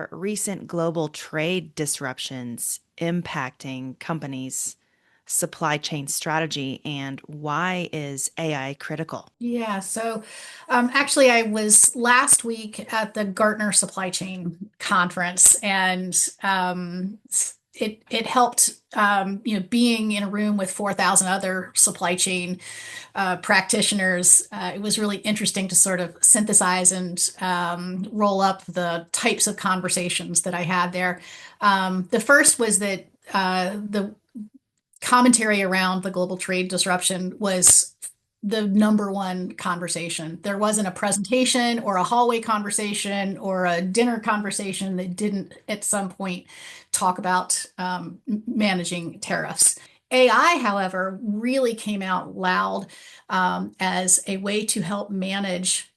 are recent global trade disruptions impacting companies' supply chain strategy, and why is AI critical? Yeah, so actually, I was last week at the Gartner Supply Chain Conference, and it helped, being in a room with 4,000 other supply chain practitioners. It was really interesting to sort of synthesize and roll up the types of conversations that I had there. The first was that the commentary around the global trade disruption was the number one conversation. There wasn't a presentation or a hallway conversation or a dinner conversation that didn't at some point talk about managing tariffs. AI, however, really came out loud as a way to help manage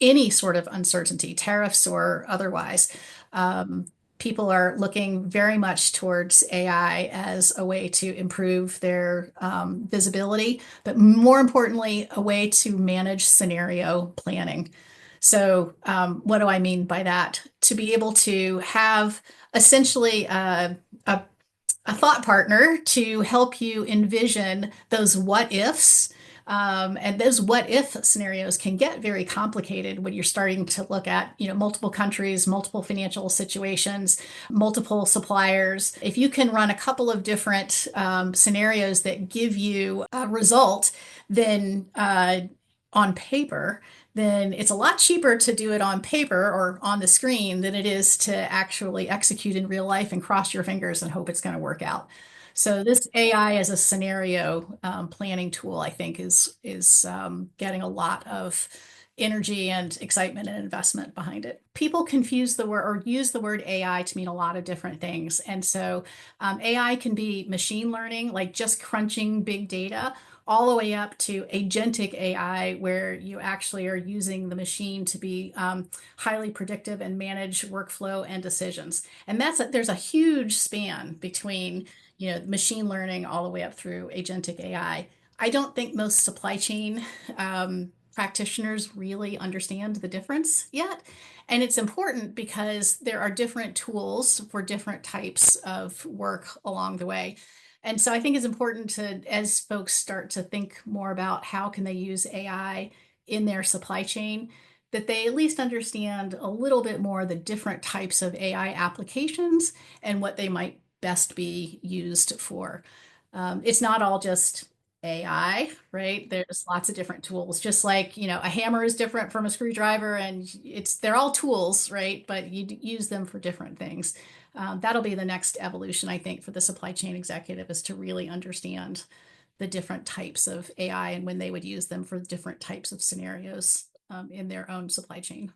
any sort of uncertainty, tariffs or otherwise. Um, People are looking very much towards AI as a way to improve their visibility, but more importantly, a way to manage scenario planning. So, what do I mean by that? To be able to have essentially a thought partner to help you envision those what ifs. And those what if scenarios can get very complicated when you're starting to look at, multiple countries, multiple financial situations, multiple suppliers. If you can run a couple of different scenarios that give you a result, then on paper, then it's a lot cheaper to do it on paper or on the screen than it is to actually execute in real life and cross your fingers and hope it's going to work out. So this AI as a scenario planning tool, I think, is getting a lot of energy and excitement and investment behind it. People confuse the word or use the word AI to mean a lot of different things, and so AI can be machine learning, like just crunching big data, all the way up to agentic AI, where you actually are using the machine to be highly predictive and manage workflow and decisions. And there's a huge span between machine learning all the way up through agentic AI. I don't think most supply chain practitioners really understand the difference yet. And it's important because there are different tools for different types of work along the way. And so I think it's important to, as folks start to think more about how can they use AI in their supply chain, that they at least understand a little bit more the different types of AI applications and what they might best be used for. It's not all just AI, right? There's lots of different tools. Just like, a hammer is different from a screwdriver, and they're all tools, right? But you use them for different things. That'll be the next evolution, I think, for the supply chain executive, is to really understand the different types of AI and when they would use them for different types of scenarios in their own supply chain.